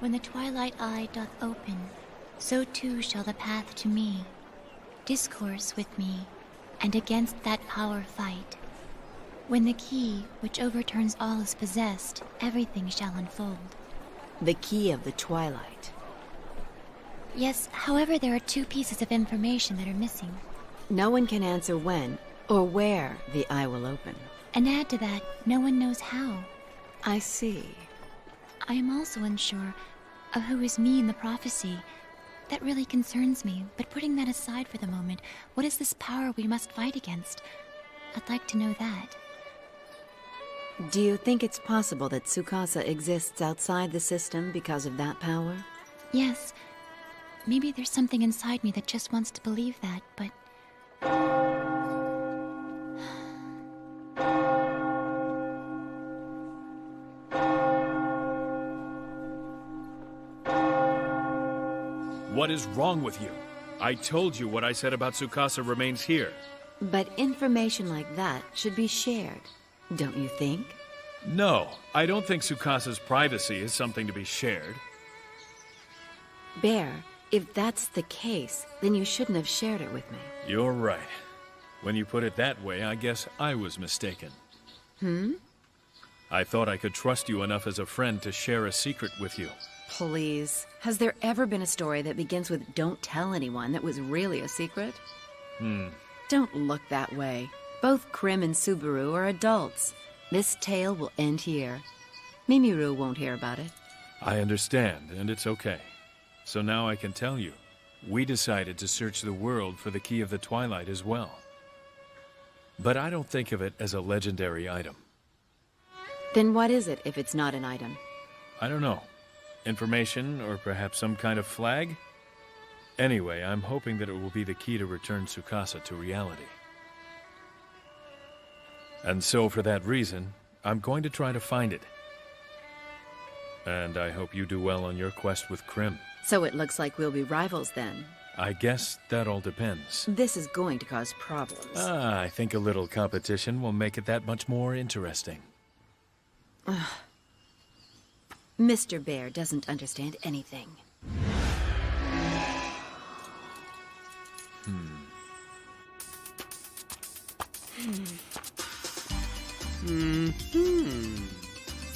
When the twilight eye doth open, so too shall the path to me. Discourse with me, and against that power fight. When the key, which overturns all is possessed, everything shall unfold. The key of the Twilight. Yes, however, there are two pieces of information that are missing. No one can answer when or where the eye will open. And add to that, no one knows how. I see. I am also unsure of who is me in the prophecy. That really concerns me, but putting that aside for the moment, what is this power we must fight against? I'd like to know that. Do you think it's possible that Tsukasa exists outside the system because of that power? Yes. Maybe there's something inside me that just wants to believe that, but... What is wrong with you? I told you what I said about Tsukasa remains here. But information like that should be shared, don't you think? No, I don't think Tsukasa's privacy is something to be shared. Bear, if that's the case, then you shouldn't have shared it with me. You're right. When you put it that way, I guess I was mistaken. I thought I could trust you enough as a friend to share a secret with you. Please. Has there ever been a story that begins with "don't tell anyone" that was really a secret? Don't look that way. Both Krim and Subaru are adults. This tale will end here. Mimiru won't hear about it. I understand, and it's okay. So now I can tell you. We decided to search the world for the key of the Twilight as well. But I don't think of it as a legendary item. Then what is it if it's not an item? I don't know. Information, or perhaps some kind of flag? Anyway, I'm hoping that it will be the key to return Tsukasa to reality. And so, for that reason, I'm going to try to find it. And I hope you do well on your quest with Krim. So it looks like we'll be rivals then. I guess that all depends. This is going to cause problems. I think a little competition will make it that much more interesting. Mr. Bear doesn't understand anything.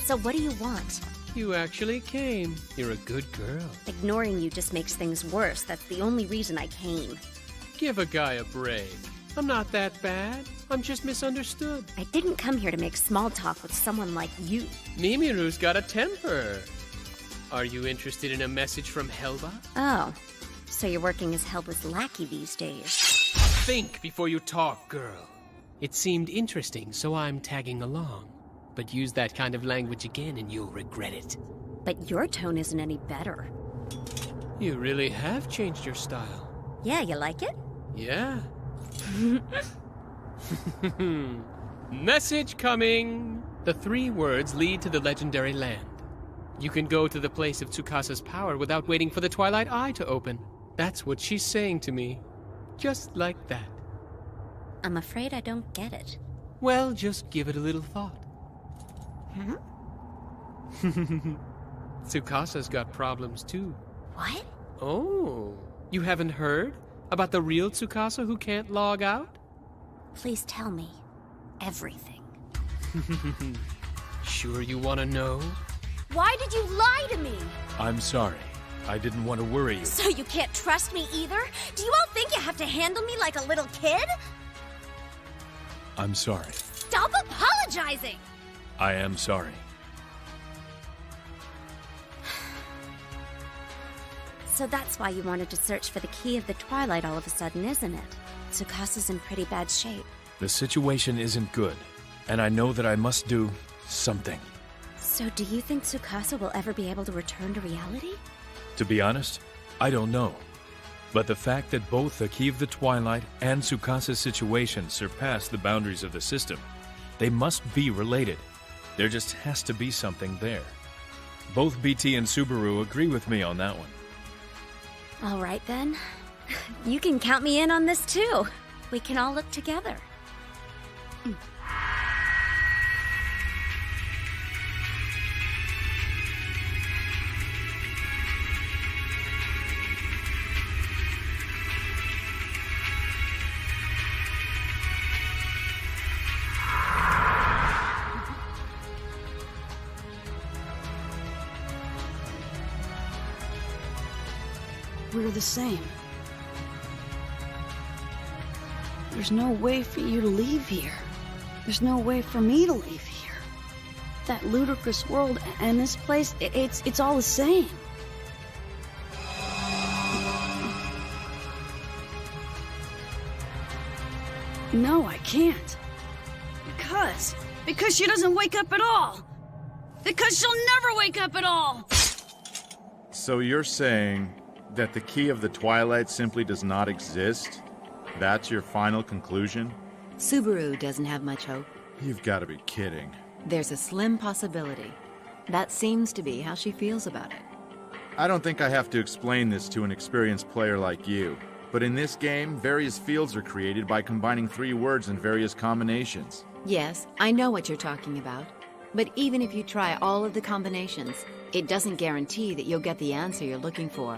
So what do you want? You actually came. You're a good girl. Ignoring you just makes things worse. That's the only reason I came. Give a guy a break. I'm not that bad. I'm just misunderstood. I didn't come here to make small talk with someone like you. Mimiru's got a temper. Are you interested in a message from Helba? Oh, so you're working as Helba's lackey these days. Think before you talk, girl. It seemed interesting, so I'm tagging along. But use that kind of language again and you'll regret it. But your tone isn't any better. You really have changed your style. Yeah, you like it? Yeah. Message coming! The 3 words lead to the legendary land. You can go to the place of Tsukasa's power without waiting for the Twilight Eye to open. That's what she's saying to me. Just like that. I'm afraid I don't get it. Well, just give it a little thought. Tsukasa's got problems too. What? Oh, you haven't heard? About the real Tsukasa who can't log out? Please tell me everything. Sure you want to know? Why did you lie to me? I'm sorry. I didn't want to worry you. So you can't trust me either? Do you all think you have to handle me like a little kid? I'm sorry. Stop apologizing! I am sorry. So that's why you wanted to search for the key of the Twilight all of a sudden, isn't it? Tsukasa's in pretty bad shape. The situation isn't good, and I know that I must do something. So do you think Tsukasa will ever be able to return to reality? To be honest, I don't know. But the fact that both the Key of the Twilight and Tsukasa's situation surpass the boundaries of the system, they must be related. There just has to be something there. Both BT and Subaru agree with me on that one. All right then. You can count me in on this too. We can all look together. we're the same. There's no way for you to leave here. There's no way for me to leave here. That ludicrous world and this place, it's all the same. No, I can't. Because she doesn't wake up at all. Because she'll never wake up at all. So you're saying that the key of the Twilight simply does not exist? That's your final conclusion? Subaru doesn't have much hope. You've got to be kidding. There's a slim possibility. That seems to be how she feels about it. I don't think I have to explain this to an experienced player like you. But in this game, various fields are created by combining 3 words in various combinations. Yes, I know what you're talking about. But even if you try all of the combinations, it doesn't guarantee that you'll get the answer you're looking for.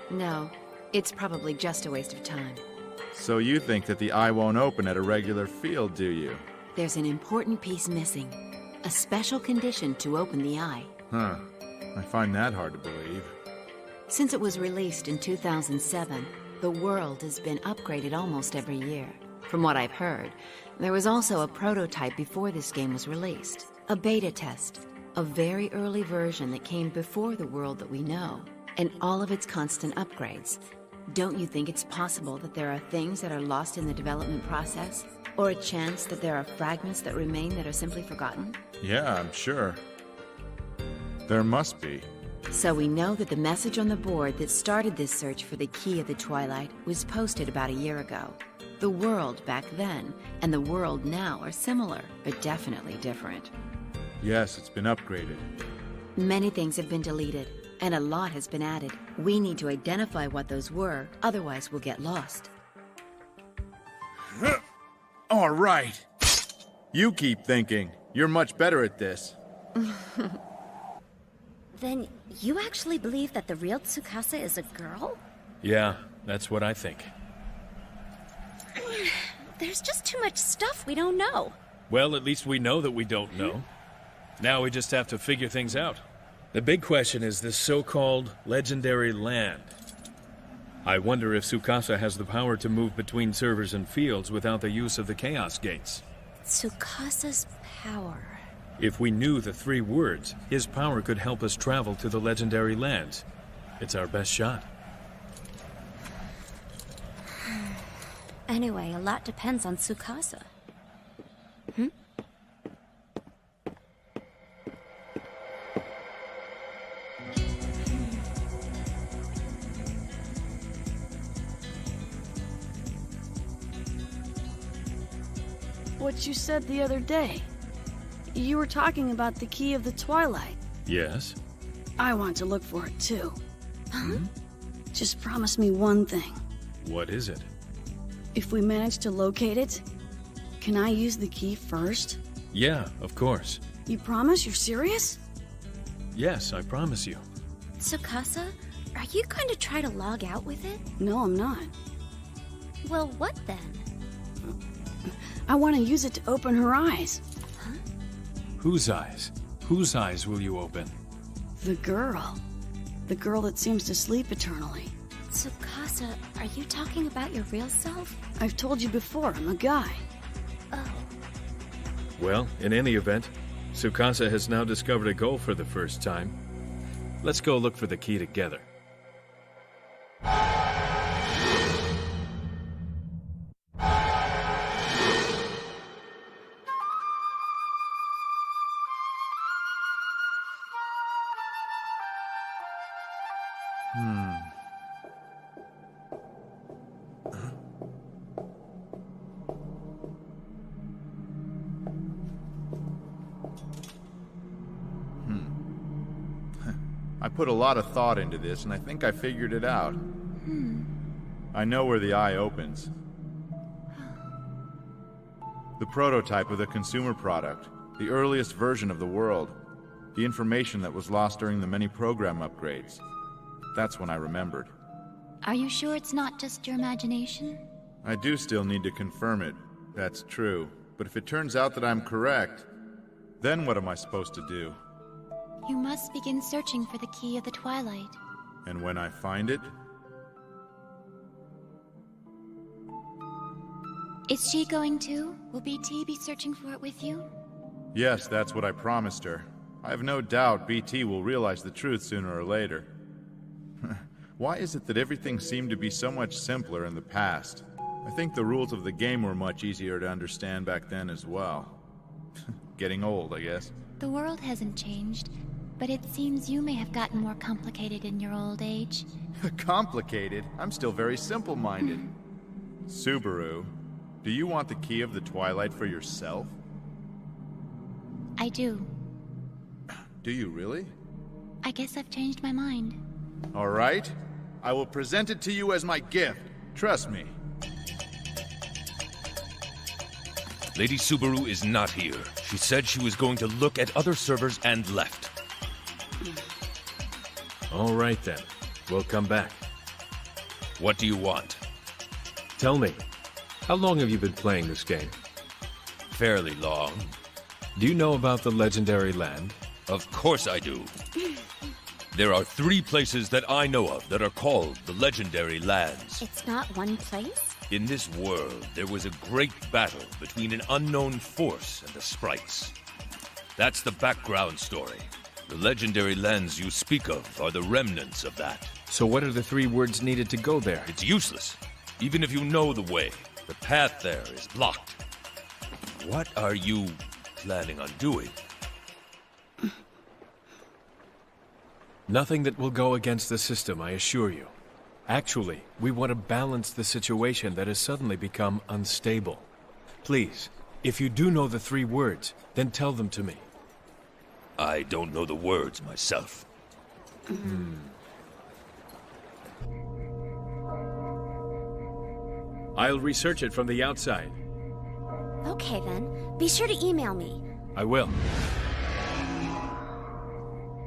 No, it's probably just a waste of time. So you think that the eye won't open at a regular field, do you? There's an important piece missing. A special condition to open the eye. Huh. I find that hard to believe. Since it was released in 2007, the world has been upgraded almost every year. From what I've heard, there was also a prototype before this game was released. A beta test. A very early version that came before the world that we know. And all of its constant upgrades. Don't you think it's possible that there are things that are lost in the development process? Or a chance that there are fragments that remain that are simply forgotten? Yeah, I'm sure. There must be. So we know that the message on the board that started this search for the key of the Twilight was posted about a year ago. The world back then and the world now are similar, but definitely different. Yes, it's been upgraded. Many things have been deleted, and a lot has been added. We need to identify what those were, otherwise we'll get lost. All right. You keep thinking. You're much better at this. Then you actually believe that the real Tsukasa is a girl? Yeah, that's what I think. There's just too much stuff we don't know. Well, at least we know that we don't know. Now we just have to figure things out. The big question is this so-called legendary land. I wonder if Tsukasa has the power to move between servers and fields without the use of the Chaos Gates. Tsukasa's power. If we knew the 3 words, his power could help us travel to the legendary lands. It's our best shot. Anyway, a lot depends on Tsukasa. What you said the other day. You were talking about the key of the Twilight. Yes? I want to look for it too. Just promise me one thing. What is it? If we manage to locate it, can I use the key first? Yeah, of course. You promise? You're serious? Yes, I promise you. Tsukasa, are you going to try to log out with it? No, I'm not. Well, what then? I want to use it to open her eyes. Whose eyes? Whose eyes will you open? The girl. The girl that seems to sleep eternally. Tsukasa, are you talking about your real self? I've told you before, I'm a guy. Oh. Well, in any event, Tsukasa has now discovered a goal for the first time. Let's go look for the key together. I put a lot of thought into this, and I think I figured it out. I know where the eye opens. The prototype of the consumer product, the earliest version of the world, the information that was lost during the many program upgrades. That's when I remembered. Are you sure it's not just your imagination? I do still need to confirm it. That's true. But if it turns out that I'm correct, then what am I supposed to do? You must begin searching for the key of the Twilight. And when I find it, Is she going too? Will BT be searching for it with you? Yes, that's what I promised her. I have no doubt BT will realize the truth sooner or later. Why is it that everything seemed to be so much simpler in the past? I think the rules of the game were much easier to understand back then as well. Getting old, I guess. The world hasn't changed, but it seems you may have gotten more complicated in your old age. Complicated? I'm still very simple-minded. Subaru, do you want the key of the Twilight for yourself? I do. Do you really? I guess I've changed my mind. All right. I will present it to you as my gift. Trust me. Lady Subaru is not here. She said she was going to look at other servers and left. All right then. We'll come back. What do you want? Tell me, how long have you been playing this game? Fairly long. Do you know about the legendary land? Of course I do. There are 3 places that I know of that are called the legendary lands. It's not one place? In this world, there was a great battle between an unknown force and the sprites. That's the background story. The legendary lands you speak of are the remnants of that. So what are the 3 words needed to go there? It's useless. Even if you know the way, the path there is blocked. What are you planning on doing? Nothing that will go against the system, I assure you. Actually, we want to balance the situation that has suddenly become unstable. Please, if you do know the 3 words, then tell them to me. I don't know the words myself. I'll research it from the outside. Okay then. Be sure to email me. I will.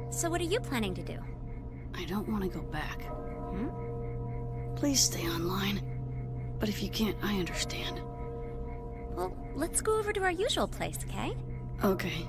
So what are you planning to do? I don't want to go back. Please stay online. But if you can't, I understand. Well, let's go over to our usual place, okay? Okay.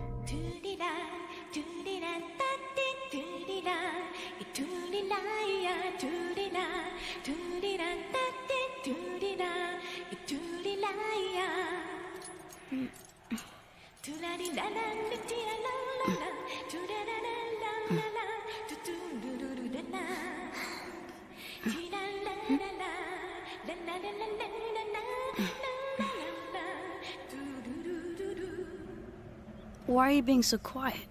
Why are you being so quiet?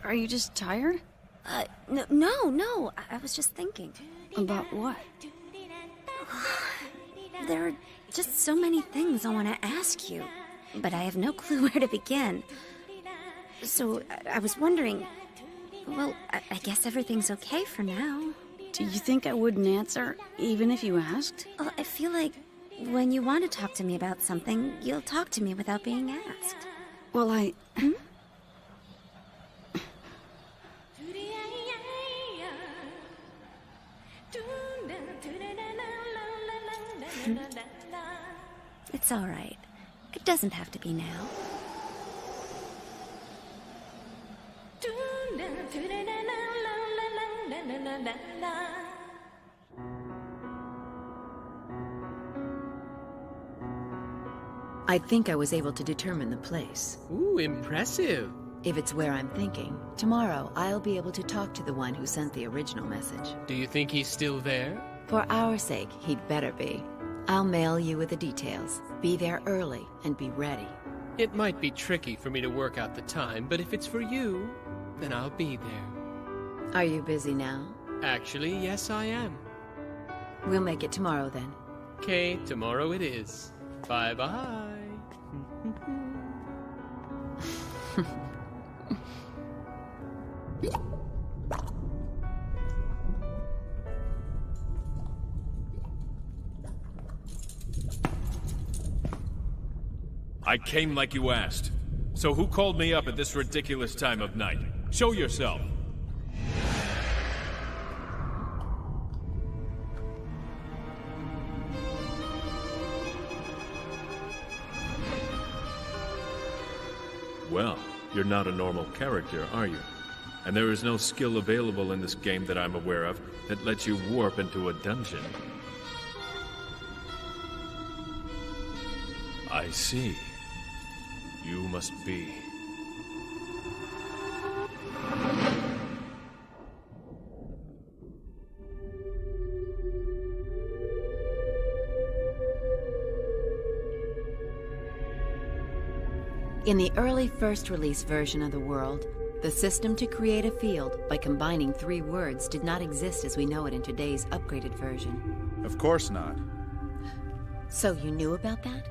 Are you just tired? No. I was just thinking. About what? There are just so many things I want to ask you, but I have no clue where to begin. So I was wondering, well, I guess everything's okay for now. Do you think I wouldn't answer, even if you asked? Well, I feel like when you want to talk to me about something, you'll talk to me without being asked. Well, It's all right. It doesn't have to be now. I think I was able to determine the place. Ooh, impressive. If it's where I'm thinking, tomorrow I'll be able to talk to the one who sent the original message. Do you think he's still there? For our sake, he'd better be. I'll mail you with the details. Be there early and be ready. It might be tricky for me to work out the time, but if it's for you, then I'll be there. Are you busy now? Actually, yes, I am. We'll make it tomorrow then. Okay, tomorrow it is. Bye-bye. I came like you asked. So who called me up at this ridiculous time of night? Show yourself. Well, you're not a normal character, are you? And there is no skill available in this game that I'm aware of that lets you warp into a dungeon. I see. You must be... In the early first-release version of the world, the system to create a field by combining 3 words did not exist as we know it in today's upgraded version. Of course not. So you knew about that?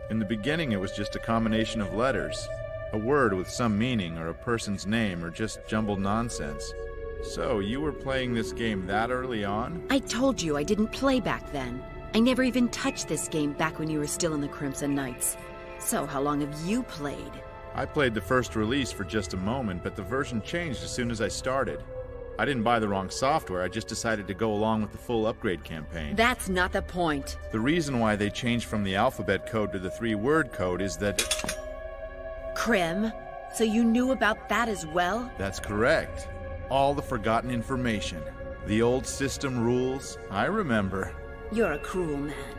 In the beginning, it was just a combination of letters. A word with some meaning, or a person's name, or just jumbled nonsense. So, you were playing this game that early on? I told you I didn't play back then. I never even touched this game back when you were still in the Crimson Knights. So, how long have you played? I played the first release for just a moment, but the version changed as soon as I started. I didn't buy the wrong software, I just decided to go along with the full upgrade campaign. That's not the point. The reason why they changed from the alphabet code to the 3-word code is that... Krim? So you knew about that as well? That's correct. All the forgotten information. The old system rules, I remember. You're a cruel man.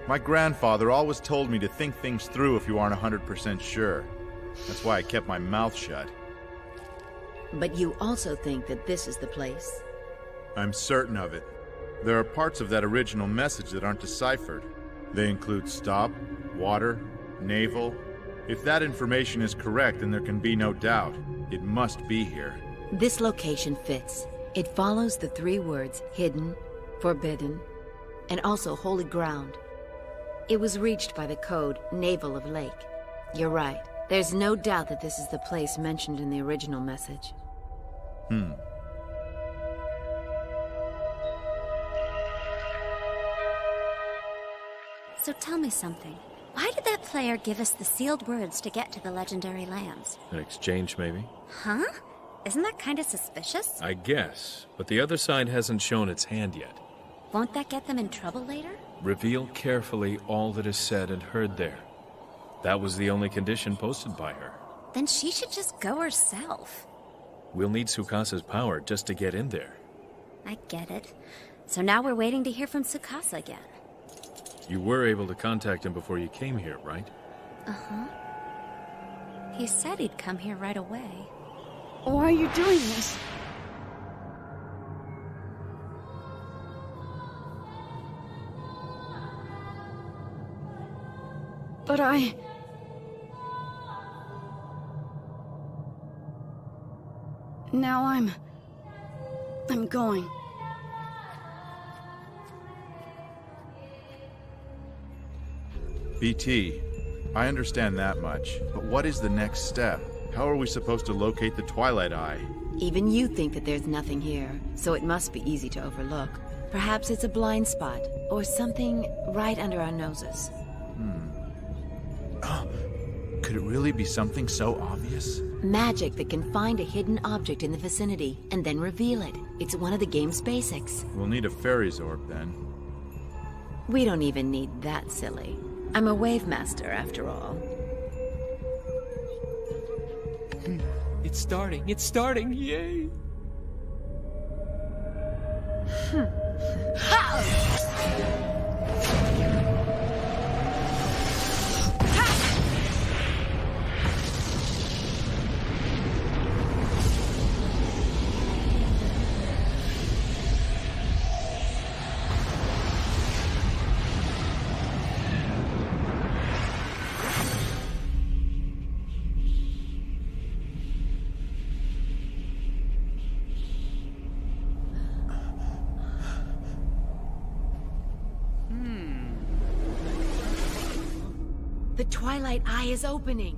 My grandfather always told me to think things through if you aren't 100% sure. That's why I kept my mouth shut. But you also think that this is the place? I'm certain of it. There are parts of that original message that aren't deciphered. They include stop, water, naval. If that information is correct, then there can be no doubt. It must be here. This location fits. It follows the 3 words hidden, forbidden, and also holy ground. It was reached by the code Naval of Lake. You're right. There's no doubt that this is the place mentioned in the original message. So tell me something. Why did that player give us the sealed words to get to the legendary lands? An exchange, maybe? Huh? Isn't that kind of suspicious? I guess, but the other side hasn't shown its hand yet. Won't that get them in trouble later? Reveal carefully all that is said and heard there. That was the only condition posted by her. Then she should just go herself. We'll need Tsukasa's power just to get in there. I get it. So now we're waiting to hear from Tsukasa again. You were able to contact him before you came here, right? Uh-huh. He said he'd come here right away. Why are you doing this? But Now I'm going. BT, I understand that much, but what is the next step? How are we supposed to locate the Twilight Eye? Even you think that there's nothing here, so it must be easy to overlook. Perhaps it's a blind spot, or something right under our noses. Could it really be something so obvious? Magic that can find a hidden object in the vicinity, and then reveal it. It's one of the game's basics. We'll need a fairy's orb, then. We don't even need that silly. I'm a wave master, after all. It's starting, yay! The Twilight Eye is opening.